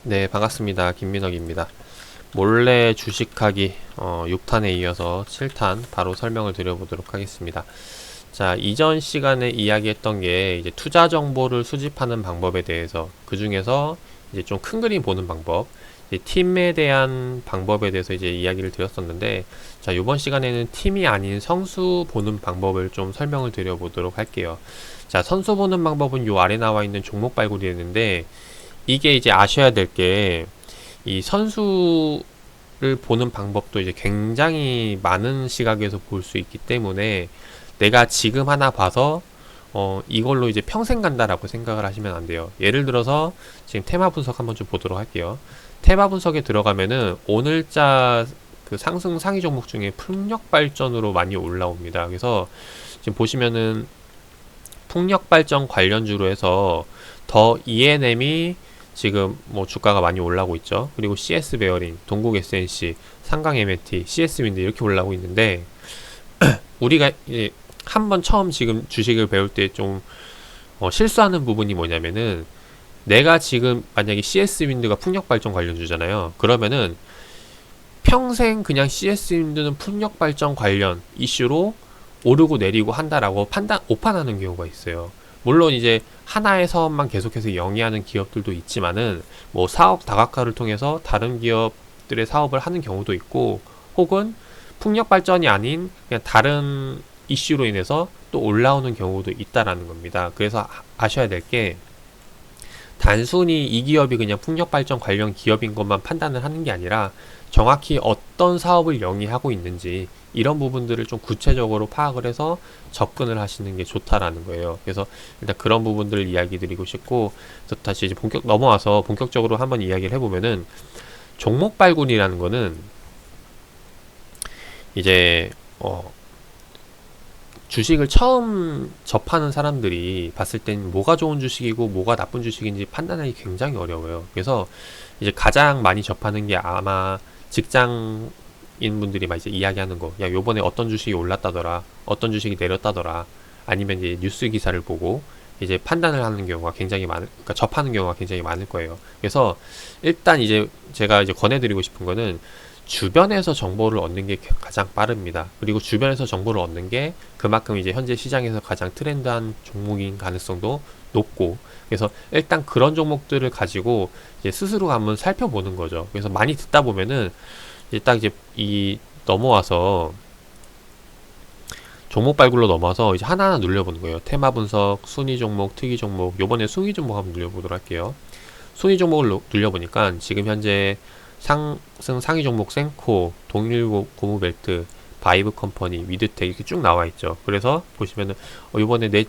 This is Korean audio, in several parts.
네, 반갑습니다. 김민혁입니다. 몰래 주식하기 6탄에 이어서 7탄 바로 설명을 드려보도록 하겠습니다. 자, 이전 시간에 이야기했던 게 이제 투자 정보를 수집하는 방법에 대해서, 그 중에서 이제 좀 큰 그림 보는 방법, 이제 팀에 대한 방법에 대해서 이제 이야기를 드렸었는데, 자, 이번 시간에는 팀이 아닌 선수 보는 방법을 좀 설명을 드려보도록 할게요. 자, 선수 보는 방법은 요 아래 나와 있는 종목 발굴이었는데, 이게 이제 아셔야 될 게, 이 선수를 보는 방법도 이제 굉장히 많은 시각에서 볼 수 있기 때문에, 내가 지금 하나 봐서 이걸로 이제 평생 간다라고 생각을 하시면 안 돼요. 예를 들어서 지금 테마 분석 한번 좀 보도록 할게요. 테마 분석에 들어가면은 오늘자 그 상승 상위 종목 중에 풍력 발전으로 많이 올라옵니다. 그래서 지금 보시면은 풍력 발전 관련주로 해서 더 ENM이 지금 뭐 주가가 많이 올라오고 있죠. 그리고 CS 베어링, 동국 SNC, 상강 MNT, CS 윈드 이렇게 올라오고 있는데, 우리가 이제 한번 처음 지금 주식을 배울 때 좀 실수하는 부분이 뭐냐면은, 내가 지금 만약에 CS 윈드가 풍력 발전 관련주잖아요. 그러면은 평생 그냥 CS 윈드는 풍력 발전 관련 이슈로 오르고 내리고 한다라고 오판하는 경우가 있어요. 물론 이제 하나의 사업만 계속해서 영위하는 기업들도 있지만은, 뭐 사업 다각화를 통해서 다른 기업들의 사업을 하는 경우도 있고, 혹은 풍력 발전이 아닌 그냥 다른 이슈로 인해서 또 올라오는 경우도 있다라는 겁니다. 그래서 아셔야 될 게, 단순히 이 기업이 그냥 풍력 발전 관련 기업인 것만 판단을 하는 게 아니라, 정확히 어떤 사업을 영위하고 있는지 이런 부분들을 좀 구체적으로 파악을 해서 접근을 하시는 게 좋다라는 거예요. 그래서 일단 그런 부분들을 이야기 드리고 싶고, 그래서 다시 이제 넘어와서 본격적으로 한번 이야기를 해보면은, 종목 발굴이라는 거는 이제 주식을 처음 접하는 사람들이 봤을 땐 뭐가 좋은 주식이고 뭐가 나쁜 주식인지 판단하기 굉장히 어려워요. 그래서 이제 가장 많이 접하는 게, 아마 직장인 분들이 막 이제 이야기하는 거, 야, 요번에 어떤 주식이 올랐다더라, 어떤 주식이 내렸다더라, 아니면 이제 뉴스 기사를 보고 이제 판단을 하는 경우가 굉장히 그러니까 접하는 경우가 굉장히 많을 거예요. 그래서 일단 이제 제가 이제 권해드리고 싶은 거는, 주변에서 정보를 얻는 게 가장 빠릅니다. 그리고 주변에서 정보를 얻는 게 그만큼 이제 현재 시장에서 가장 트렌드한 종목인 가능성도 높고, 그래서 일단 그런 종목들을 가지고 이제 스스로 한번 살펴보는 거죠. 그래서 많이 듣다 보면은 이제 딱 이제 이 넘어와서 종목 발굴로 넘어와서 이제 하나하나 눌려보는 거예요. 테마 분석, 순위 종목, 특이 종목. 요번에 순위 종목 한번 눌려보도록 할게요. 순위 종목을 눌려보니까 지금 현재 상승 상위 종목 센코, 동일 고무벨트, 바이브 컴퍼니, 위드텍 이렇게 쭉 나와 있죠. 그래서 보시면은 요번에 내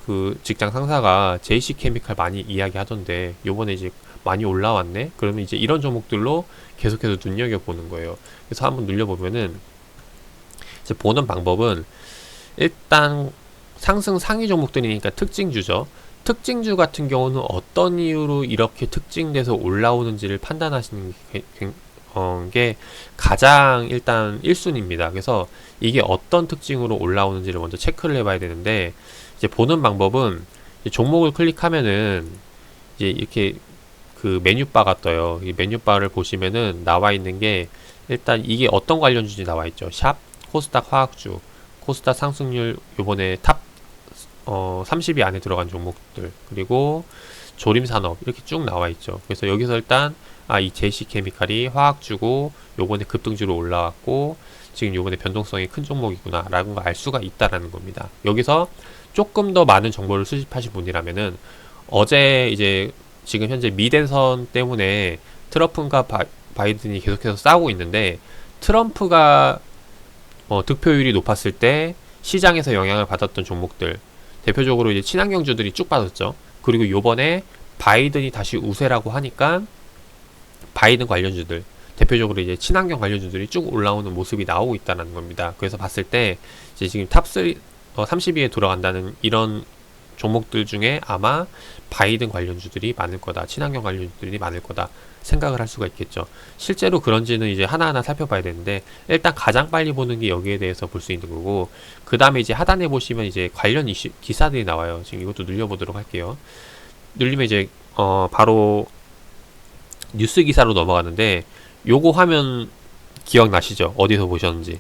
그 직장 상사가 JC 케미칼 많이 이야기 하던데 요번에 이제 많이 올라왔네. 그러면 이제 이런 종목들로 계속해서 눈여겨 보는 거예요. 그래서 한번 눌려보면은, 이제 보는 방법은 일단 상승 상위 종목들이니까 특징주죠. 특징주 같은 경우는 어떤 이유로 이렇게 특징돼서 올라오는지를 판단하시는 게 가장 일단 1순위입니다. 그래서 이게 어떤 특징으로 올라오는지를 먼저 체크를 해봐야 되는데, 이제 보는 방법은 이제 종목을 클릭하면은 이제 이렇게 그 메뉴바가 떠요. 이 메뉴바를 보시면은 나와 있는 게, 일단 이게 어떤 관련주인지 나와 있죠. 샵, 코스닥 화학주, 코스닥 상승률 요번에 탑 30위 안에 들어간 종목들, 그리고 조림산업 이렇게 쭉 나와 있죠. 그래서 여기서 일단 이 JC케미칼이 화학주고 요번에 급등주로 올라왔고 지금 요번에 변동성이 큰 종목이구나 라는 걸 알 수가 있다라는 겁니다. 여기서 조금 더 많은 정보를 수집하신 분이라면은, 어제 이제 지금 현재 미대선 때문에 트럼프가 바이든이 계속해서 싸우고 있는데, 트럼프가 득표율이 높았을 때 시장에서 영향을 받았던 종목들, 대표적으로 이제 친환경주들이 쭉 빠졌죠. 그리고 요번에 바이든이 다시 우세라고 하니까 바이든 관련주들, 대표적으로 이제 친환경 관련주들이 쭉 올라오는 모습이 나오고 있다는 겁니다. 그래서 봤을 때 이제 지금 탑3 30위에 들어간다는 이런 종목들 중에 아마 바이든 관련주들이 많을 거다, 친환경 관련주들이 많을 거다 생각을 할 수가 있겠죠. 실제로 그런지는 이제 하나하나 살펴봐야 되는데, 일단 가장 빨리 보는 게 여기에 대해서 볼 수 있는 거고, 그 다음에 이제 하단에 보시면 이제 관련 이슈 기사들이 나와요. 지금 이것도 눌려보도록 할게요. 눌리면 이제 바로 뉴스 기사로 넘어가는데 요거 화면 기억나시죠? 어디서 보셨는지.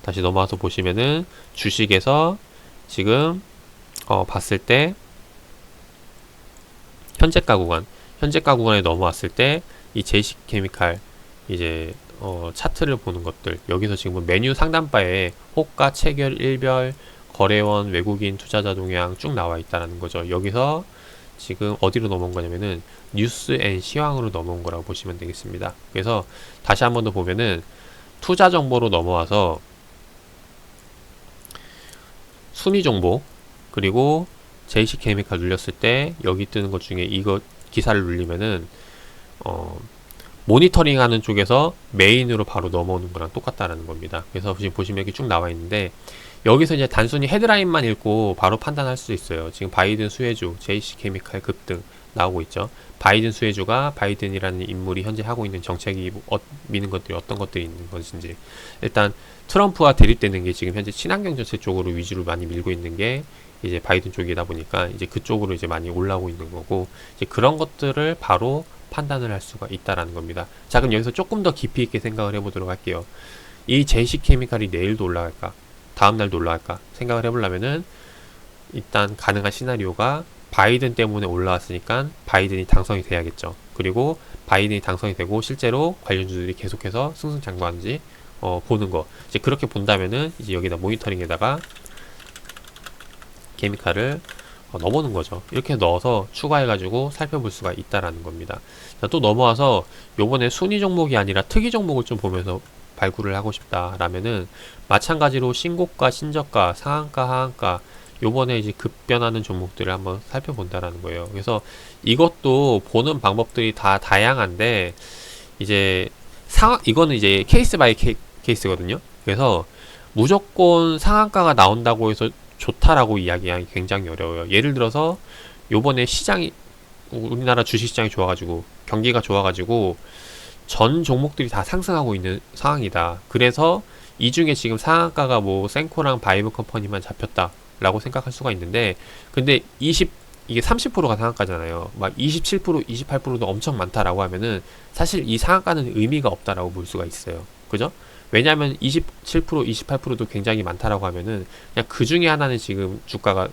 다시 넘어와서 보시면은 주식에서 지금 봤을 때 현재가 구간에 넘어왔을 때 이 제이시케미칼 이제 차트를 보는 것들, 여기서 지금 메뉴 상단바에 호가, 체결, 일별, 거래원, 외국인, 투자자 동향 쭉 나와 있다는 거죠. 여기서 지금 어디로 넘어온 거냐면은 뉴스 앤 시황으로 넘어온 거라고 보시면 되겠습니다. 그래서 다시 한 번 더 보면은 투자 정보로 넘어와서 순위 정보, 그리고 제이시케미칼 눌렸을 때 여기 뜨는 것 중에 이거 기사를 누르면은 모니터링 하는 쪽에서 메인으로 바로 넘어오는 거랑 똑같다라는 겁니다. 그래서 지금 보시면 여기 쭉 나와 있는데, 여기서 이제 단순히 헤드라인만 읽고 바로 판단할 수 있어요. 지금 바이든 수혜주, 제이시케미칼 급등 나오고 있죠. 바이든 수혜주가 바이든이라는 인물이 현재 하고 있는 정책이 미는 것들이 어떤 것들이 있는 것인지, 일단 트럼프와 대립되는 게 지금 현재 친환경 정책 쪽으로 위주로 많이 밀고 있는 게 이제 바이든 쪽이다 보니까 이제 그쪽으로 이제 많이 올라오고 있는 거고, 이제 그런 것들을 바로 판단을 할 수가 있다라는 겁니다. 자, 그럼 여기서 조금 더 깊이 있게 생각을 해보도록 할게요. 이 제이시케미칼이 내일도 올라갈까? 다음날도 올라갈까? 생각을 해보려면은 일단 가능한 시나리오가 바이든 때문에 올라왔으니까 바이든이 당선이 돼야겠죠. 그리고 바이든이 당선이 되고 실제로 관련주들이 계속해서 승승장구하는지 보는 거. 이제 그렇게 본다면은 이제 여기다 모니터링에다가 케미칼을 넣어보는 거죠. 이렇게 넣어서 추가해가지고 살펴볼 수가 있다라는 겁니다. 자, 또 넘어와서 요번에 순위 종목이 아니라 특이 종목을 좀 보면서 발굴을 하고 싶다라면은 마찬가지로 신고가, 신저가, 상한가, 하한가 요번에 이제 급변하는 종목들을 한번 살펴본다라는 거예요. 그래서 이것도 보는 방법들이 다 다양한데 이제 이거는 이제 케이스 바이 케이스거든요. 그래서 무조건 상한가가 나온다고 해서 좋다라고 이야기하기 굉장히 어려워요. 예를 들어서 요번에 시장이 우리나라 주식시장이 좋아가지고 경기가 좋아가지고 전 종목들이 다 상승하고 있는 상황이다. 그래서 이 중에 지금 상한가가 뭐 센코랑 바이브 컴퍼니만 잡혔다라고 생각할 수가 있는데, 근데 이게 30%가 상한가잖아요. 막 27%, 28%도 엄청 많다라고 하면은 사실 이 상한가는 의미가 없다라고 볼 수가 있어요. 그죠? 왜냐하면 27%, 28%도 굉장히 많다라고 하면은 그냥 그 중에 하나는 지금 주가가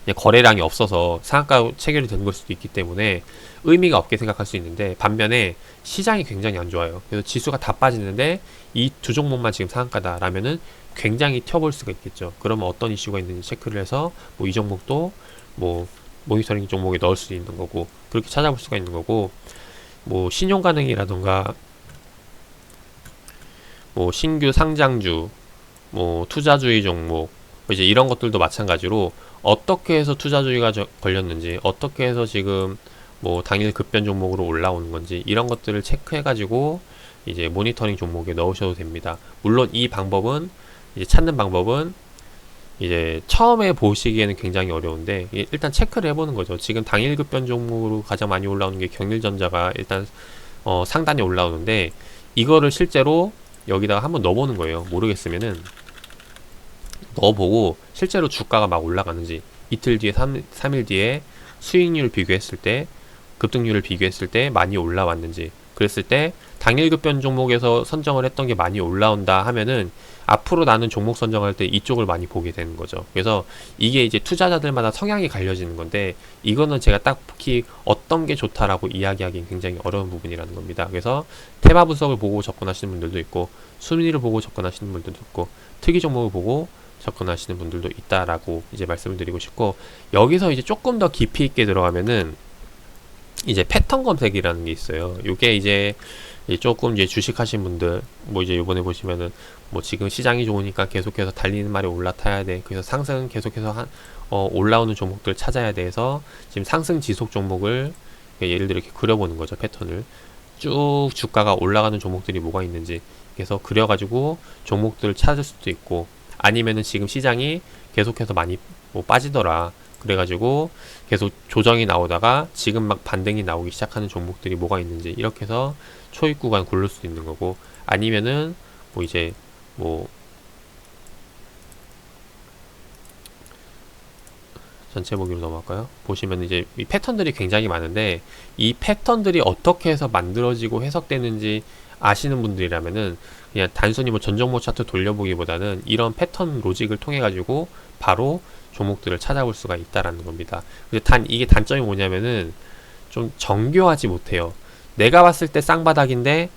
그냥 거래량이 없어서 상한가 체결이 되는 걸 수도 있기 때문에 의미가 없게 생각할 수 있는데, 반면에 시장이 굉장히 안 좋아요. 그래서 지수가 다 빠지는데 이 두 종목만 지금 상한가다 라면은 굉장히 튀어볼 수가 있겠죠. 그러면 어떤 이슈가 있는지 체크를 해서 뭐 이 종목도 뭐 모니터링 종목에 넣을 수 있는 거고, 그렇게 찾아볼 수가 있는 거고, 뭐 신용 가능이라던가 뭐 신규 상장주, 뭐 투자주의 종목, 뭐 이제 이런 것들도 마찬가지로 어떻게 해서 투자주의가 걸렸는지, 어떻게 해서 지금 뭐 당일 급변 종목으로 올라오는 건지, 이런 것들을 체크해가지고 이제 모니터링 종목에 넣으셔도 됩니다. 물론 이 방법은 이제 찾는 방법은 이제 처음에 보시기에는 굉장히 어려운데 일단 체크를 해보는 거죠. 지금 당일 급변 종목으로 가장 많이 올라오는 게 경일전자가 일단 상단에 올라오는데, 이거를 실제로 여기다가 한번 넣어보는 거예요. 모르겠으면은 넣어보고 실제로 주가가 막 올라가는지, 이틀 뒤에 3일 뒤에 수익률 비교했을 때, 급등률을 비교했을 때 많이 올라왔는지, 그랬을 때 당일 급변 종목에서 선정을 했던 게 많이 올라온다 하면은 앞으로 나는 종목 선정할 때 이쪽을 많이 보게 되는 거죠. 그래서 이게 이제 투자자들마다 성향이 갈려지는 건데, 이거는 제가 딱히 어떤 게 좋다라고 이야기하기는 굉장히 어려운 부분이라는 겁니다. 그래서 테마 분석을 보고 접근하시는 분들도 있고, 순위를 보고 접근하시는 분들도 있고, 특이 종목을 보고 접근하시는 분들도 있다라고 이제 말씀을 드리고 싶고, 여기서 이제 조금 더 깊이 있게 들어가면은 이제 패턴 검색이라는 게 있어요. 이게 이제 조금 이제 주식하신 분들, 뭐 이제 요번에 보시면은 뭐 지금 시장이 좋으니까 계속해서 달리는 말이 올라타야 돼. 그래서 상승 계속해서 올라오는 종목들 찾아야 돼서 지금 상승 지속 종목을 예를 들어 이렇게 그려보는 거죠. 패턴을 쭉 주가가 올라가는 종목들이 뭐가 있는지, 그래서 그려가지고 종목들을 찾을 수도 있고, 아니면은 지금 시장이 계속해서 많이 뭐 빠지더라, 그래가지고 계속 조정이 나오다가 지금 막 반등이 나오기 시작하는 종목들이 뭐가 있는지, 이렇게 해서 초입 구간 고를 수도 있는 거고, 아니면은 뭐 이제 뭐 전체 보기로 넘어갈까요? 보시면 이제 이 패턴들이 굉장히 많은데 이 패턴들이 어떻게 해서 만들어지고 해석되는지 아시는 분들이라면은 그냥 단순히 뭐 전 종목 차트 돌려보기보다는 이런 패턴 로직을 통해 가지고 바로 종목들을 찾아볼 수가 있다라는 겁니다. 근데 이게 단점이 뭐냐면은 좀 정교하지 못해요. 내가 봤을 때 쌍바닥인데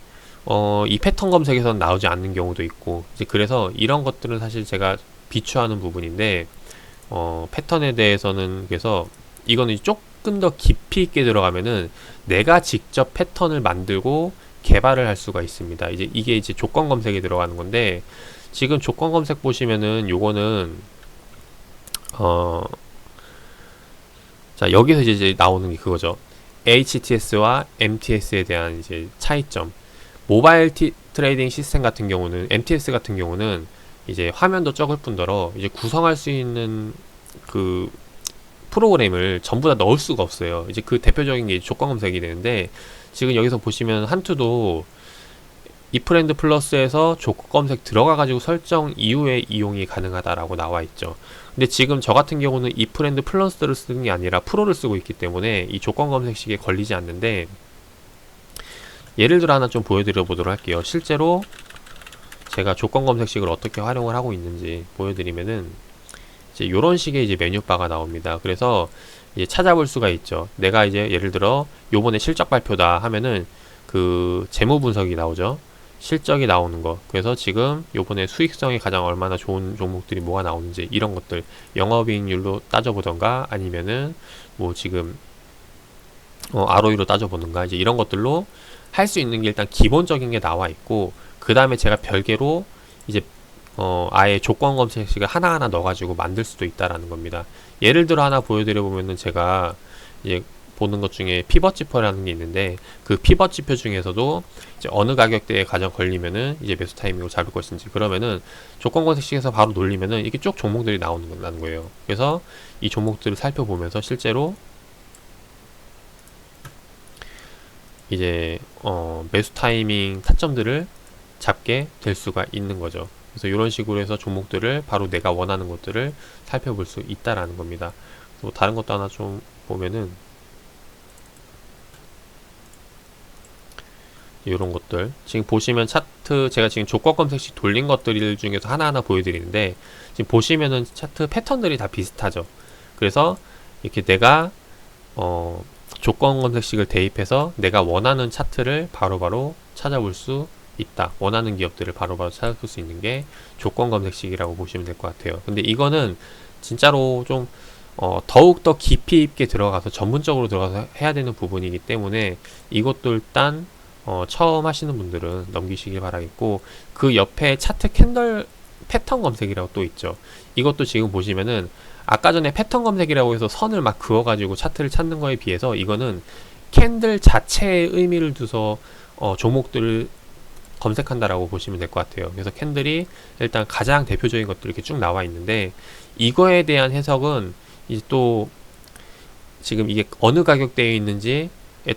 이 패턴 검색에서는 나오지 않는 경우도 있고, 이제 그래서 이런 것들은 사실 제가 비추하는 부분인데, 패턴에 대해서는 그래서 이거는 조금 더 깊이 있게 들어가면은 내가 직접 패턴을 만들고 개발을 할 수가 있습니다. 이게 이제 조건 검색에 들어가는 건데, 지금 조건 검색 보시면은 요거는 자, 여기서 이제 나오는 게 그거죠. HTS와 MTS에 대한 이제 차이점. 모바일 트레이딩 시스템 같은 경우는, MTS 같은 경우는 이제 화면도 적을 뿐더러 이제 구성할 수 있는 그 프로그램을 전부 다 넣을 수가 없어요. 이제 그 대표적인 게 조건 검색이 되는데, 지금 여기서 보시면 한투도 이프랜드 플러스에서 조건 검색 들어가 가지고 설정 이후에 이용이 가능하다라고 나와 있죠. 근데 지금 저 같은 경우는 이프랜드 플러스를 쓰는 게 아니라 프로를 쓰고 있기 때문에 이 조건 검색식에 걸리지 않는데, 예를 들어 하나 좀 보여드려 보도록 할게요. 실제로 제가 조건 검색식을 어떻게 활용을 하고 있는지 보여드리면은 이제 이런 식의 이제 메뉴바가 나옵니다. 그래서 이제 찾아볼 수가 있죠. 내가 이제 예를 들어 요번에 실적 발표다 하면은 그 재무 분석이 나오죠. 실적이 나오는 거. 그래서 지금 요번에 수익성이 가장 얼마나 좋은 종목들이 뭐가 나오는지 이런 것들 영업이익률로 따져보던가 아니면은 뭐 지금 ROE로 따져보는가 이제 이런 것들로 할 수 있는 게 일단 기본적인 게 나와 있고, 그 다음에 제가 별개로 이제 아예 조건 검색식을 하나하나 넣어가지고 만들 수도 있다라는 겁니다. 예를 들어 하나 보여드려 보면은 제가 이제 보는 것 중에 피벗 지표라는 게 있는데, 그 피벗 지표 중에서도 이제 어느 가격대에 가장 걸리면은 이제 매수 타이밍으로 잡을 것인지, 그러면은 조건 검색식에서 바로 놀리면은 이게 쭉 종목들이 나오는 거예요. 그래서 이 종목들을 살펴보면서 실제로 이제 매수 타이밍 타점들을 잡게 될 수가 있는 거죠. 그래서 이런 식으로 해서 종목들을 바로 내가 원하는 것들을 살펴볼 수 있다라는 겁니다. 또 다른 것도 하나 좀 보면은 이런 것들 지금 보시면 차트 제가 지금 조건 검색식 돌린 것들 중에서 하나하나 보여드리는데, 지금 보시면은 차트 패턴들이 다 비슷하죠. 그래서 이렇게 내가 조건 검색식을 대입해서 내가 원하는 차트를 바로바로 찾아볼 수 있다. 원하는 기업들을 바로바로 찾아볼 수 있는 게 조건 검색식이라고 보시면 될 것 같아요. 근데 이거는 진짜로 좀 더욱더 깊이 있게 들어가서 전문적으로 들어가서 해야 되는 부분이기 때문에 이것도 일단 처음 하시는 분들은 넘기시길 바라겠고, 그 옆에 차트 캔들 패턴 검색이라고 또 있죠. 이것도 지금 보시면은 아까 전에 패턴 검색이라고 해서 선을 막 그어가지고 차트를 찾는 거에 비해서 이거는 캔들 자체의 의미를 두서 종목들을 검색한다라고 보시면 될 것 같아요. 그래서 캔들이 일단 가장 대표적인 것들이 이렇게 쭉 나와 있는데, 이거에 대한 해석은 이제 또 지금 이게 어느 가격대에 있는지에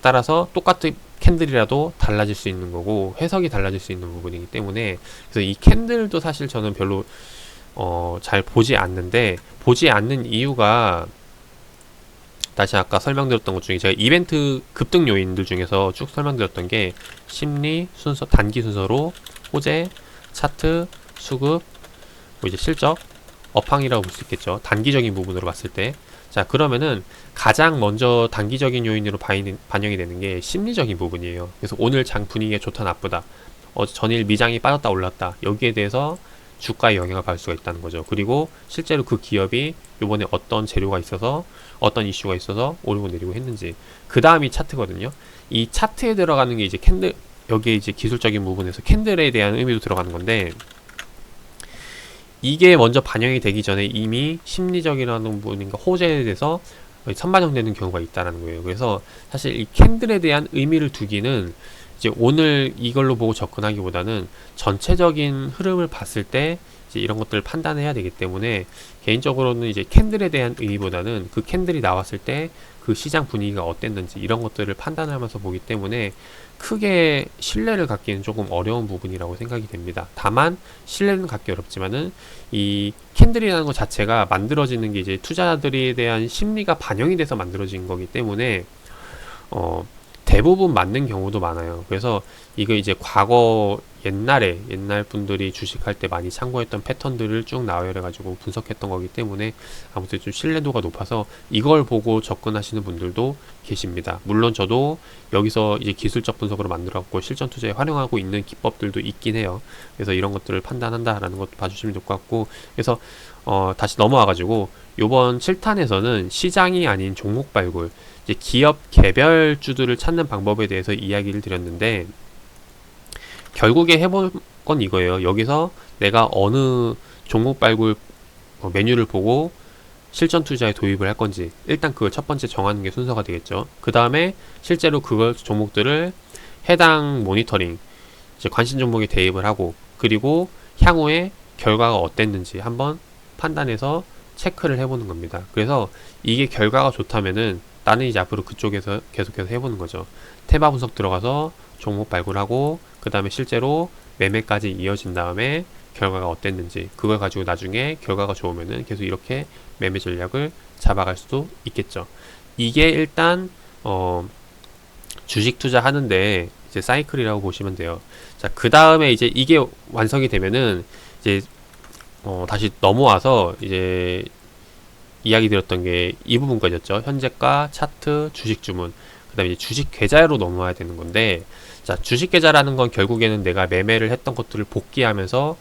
따라서 똑같은 캔들이라도 달라질 수 있는 거고 해석이 달라질 수 있는 부분이기 때문에, 그래서 이 캔들도 사실 저는 별로 잘 보지 않는데, 보지 않는 이유가 다시 아까 설명드렸던 것 중에 제가 이벤트 급등 요인들 중에서 쭉 설명드렸던 게 심리 순서, 단기 순서로 호재, 차트, 수급, 뭐 이제 실적, 업황이라고 볼 수 있겠죠. 단기적인 부분으로 봤을 때. 자, 그러면은 가장 먼저 단기적인 요인으로 반영이 되는 게 심리적인 부분이에요. 그래서 오늘 장 분위기가 좋다 나쁘다, 전일 미장이 빠졌다 올랐다, 여기에 대해서 주가에 영향을 받을 수가 있다는 거죠. 그리고 실제로 그 기업이 요번에 어떤 재료가 있어서 어떤 이슈가 있어서 오르고 내리고 했는지, 그 다음이 차트거든요. 이 차트에 들어가는 게 이제 캔들, 여기에 이제 기술적인 부분에서 캔들에 대한 의미도 들어가는 건데, 이게 먼저 반영이 되기 전에 이미 심리적이라는 부분인가 호재에 대해서 선반영되는 경우가 있다는 거예요. 그래서 사실 이 캔들에 대한 의미를 두기는 이제 오늘 이걸로 보고 접근하기보다는 전체적인 흐름을 봤을 때 이제 이런 것들을 판단해야 되기 때문에 개인적으로는 이제 캔들에 대한 의미보다는 그 캔들이 나왔을 때 그 시장 분위기가 어땠는지 이런 것들을 판단하면서 보기 때문에 크게 신뢰를 갖기는 조금 어려운 부분이라고 생각이 됩니다. 다만 신뢰는 갖기 어렵지만은 이 캔들이라는 것 자체가 만들어지는 게 이제 투자자들에 대한 심리가 반영이 돼서 만들어진 거기 때문에 대부분 맞는 경우도 많아요. 그래서 이거 이제 과거 옛날 분들이 주식할 때 많이 참고했던 패턴들을 쭉 나열해가지고 분석했던 거기 때문에 아무튼 좀 신뢰도가 높아서 이걸 보고 접근하시는 분들도 계십니다. 물론 저도 여기서 이제 기술적 분석으로 만들어갖고 실전 투자에 활용하고 있는 기법들도 있긴 해요. 그래서 이런 것들을 판단한다라는 것도 봐주시면 좋을 것 같고, 그래서 다시 넘어와가지고 요번 7탄에서는 시장이 아닌 종목 발굴, 이제 기업 개별주들을 찾는 방법에 대해서 이야기를 드렸는데, 결국에 해본 건 이거예요. 여기서 내가 어느 종목 발굴 메뉴를 보고 실전 투자에 도입을 할 건지 일단 그걸 첫 번째 정하는 게 순서가 되겠죠. 그 다음에 실제로 그걸 종목들을 해당 모니터링, 이제 관심 종목에 대입을 하고, 그리고 향후에 결과가 어땠는지 한번 판단해서 체크를 해보는 겁니다. 그래서 이게 결과가 좋다면은 나는 이제 앞으로 그쪽에서 계속해서 해보는 거죠. 테마 분석 들어가서 종목 발굴하고, 그 다음에 실제로 매매까지 이어진 다음에 결과가 어땠는지 그걸 가지고 나중에 결과가 좋으면은 계속 이렇게 매매 전략을 잡아갈 수도 있겠죠. 이게 일단 주식 투자 하는데 이제 사이클이라고 보시면 돼요. 자, 그 다음에 이제 이게 완성이 되면은 이제 다시 넘어와서 이제 이야기 드렸던 게 이 부분까지였죠. 현재가, 차트, 주식 주문, 그 다음에 이제 주식 계좌로 넘어와야 되는 건데, 자, 주식 계좌라는 건 결국에는 내가 매매를 했던 것들을 복귀하면서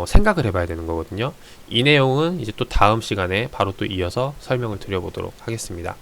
생각을 해봐야 되는 거거든요. 이 내용은 이제 또 다음 시간에 바로 또 이어서 설명을 드려보도록 하겠습니다.